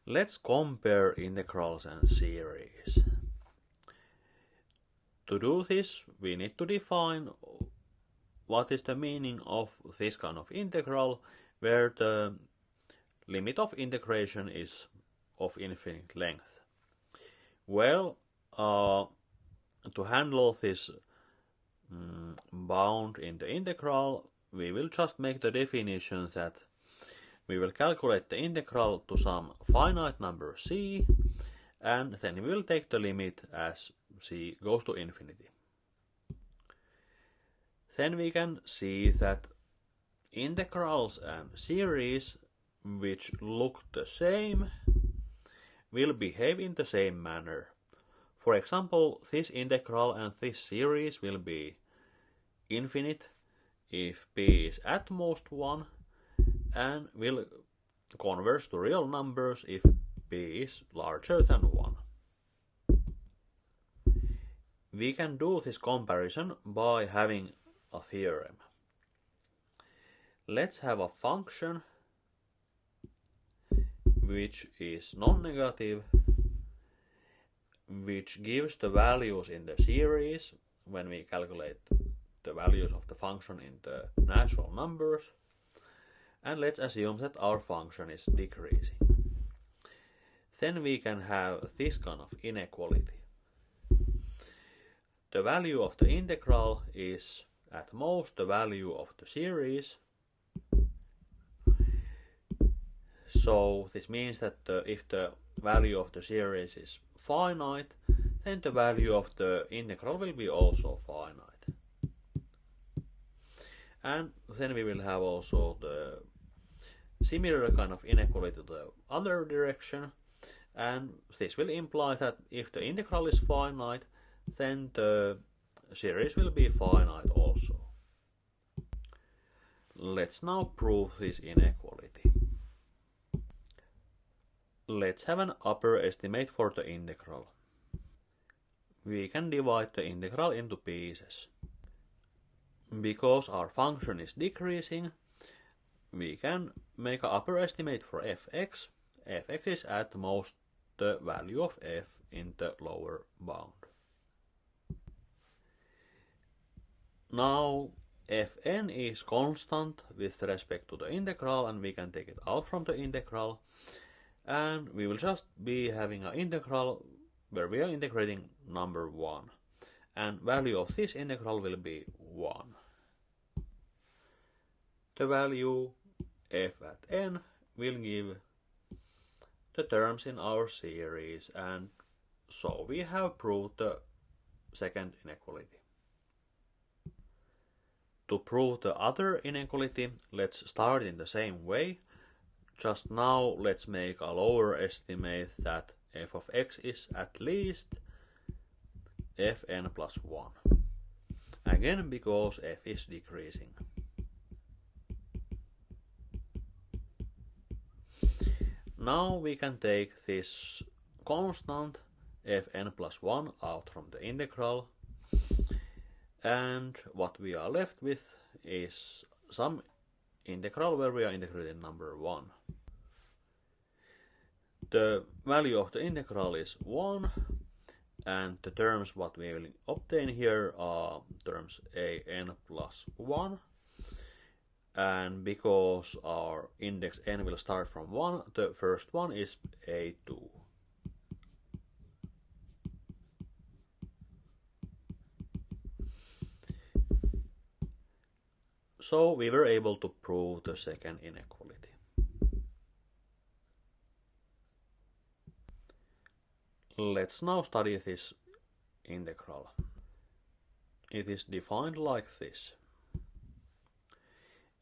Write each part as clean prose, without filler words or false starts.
Let's compare integrals and series. To do this, we need to define what is the meaning of this kind of integral, where the limit of integration is of infinite length. Well, to handle this bound in the integral, we will just make the definition that we will calculate the integral to some finite number c, and then we will take the limit as c goes to infinity. Then we can see that integrals and series which look the same will behave in the same manner. For example, this integral and this series will be infinite if p is at most 1, and will converge to real numbers if p is larger than 1. We can do this comparison by having a theorem. Let's have a function which is non-negative, which gives the values in the series when we calculate the values of the function in the natural numbers, and let's assume that our function is decreasing. Then we can have this kind of inequality. The value of the integral is at most the value of the series. So this means that if the value of the series is finite, then the value of the integral will be also finite. And then we will have also the similar kind of inequality to the other direction, and this will imply that if the integral is finite, then the series will be finite also. Let's now prove this inequality. Let's have an upper estimate for the integral. We can divide the integral into pieces. Because our function is decreasing, we can make an upper estimate for fx. Fx is at most the value of f in the lower bound. Now fn is constant with respect to the integral, and we can take it out from the integral, and we will just be having an integral where we are integrating number 1, and value of this integral will be 1. The value f at n will give the terms in our series, and so we have proved the second inequality. To prove the other inequality, let's start in the same way. Just now let's make a lower estimate that f of x is at least fn plus 1. Again, because f is decreasing. Now we can take this constant fn plus 1 out from the integral, and what we are left with is some integral where we are integrating number 1. The value of the integral is 1, and the terms what we will obtain here are terms an plus 1, and because our index n will start from 1, the first one is a2. So we were able to prove the second inequality. Let's now study this integral. It is defined like this.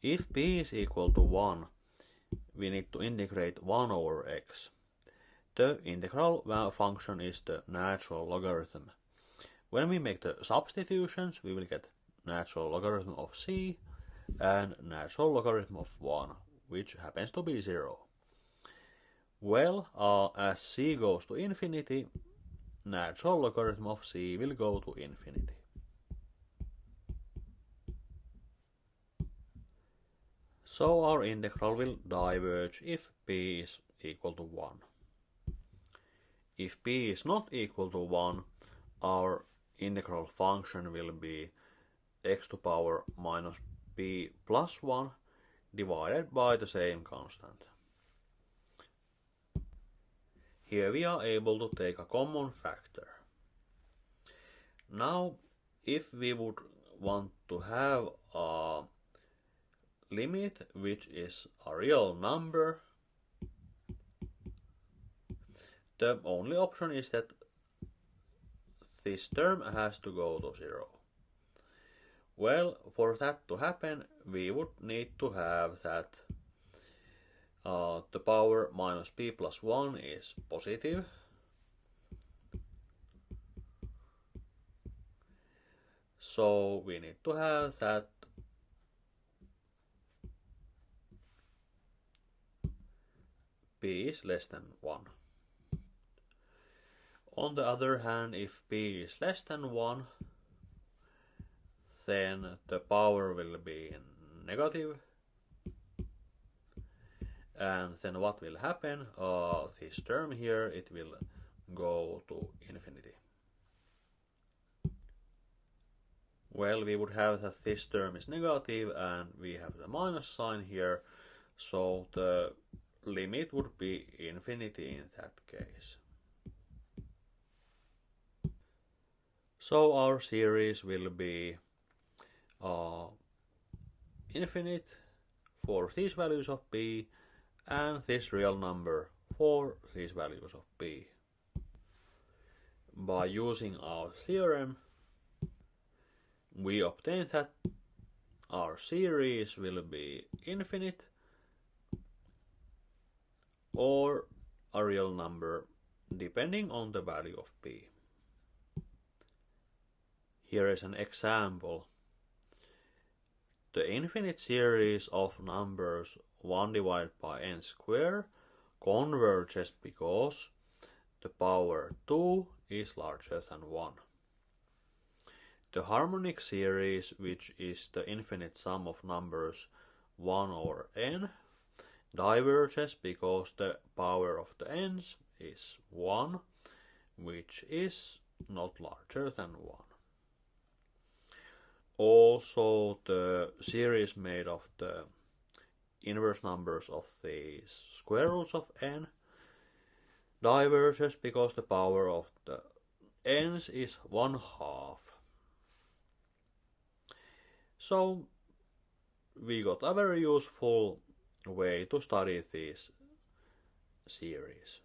If p is equal to 1, we need to integrate 1 over x. The integral function is the natural logarithm. When we make the substitutions, we will get natural logarithm of c and natural logarithm of 1, which happens to be 0. Well, as c goes to infinity, natural logarithm of c will go to infinity. So our integral will diverge if p is equal to 1. if p is not equal to 1, our integral function will be x to power minus p plus 1 divided by the same constant. Here we are able to take a common factor. Now, if we would want to have a limit which is a real number, the only option is that this term has to go to 0. Well, for that to happen, we would need to have that the power minus p plus 1 is positive. So we need to have that p is less than 1. On the other hand, if p is less than 1, then the power will be negative. And then what will happen? This term here, it will go to infinity. Well, we would have that this term is negative and we have the minus sign here, so the limit would be infinity in that case. So our series will be infinite for these values of p and this real number for these values of p. By using our theorem, we obtain that our series will be infinite or a real number depending on the value of p. Here is an example. The infinite series of numbers 1 divided by n squared converges because the power 2 is larger than 1. The harmonic series, which is the infinite sum of numbers 1 over n, diverges because the power of the n's is 1, which is not larger than 1. Also, the series made of the inverse numbers of the square roots of n diverges because the power of the n's is 1/2. So we got a very useful way to study this series.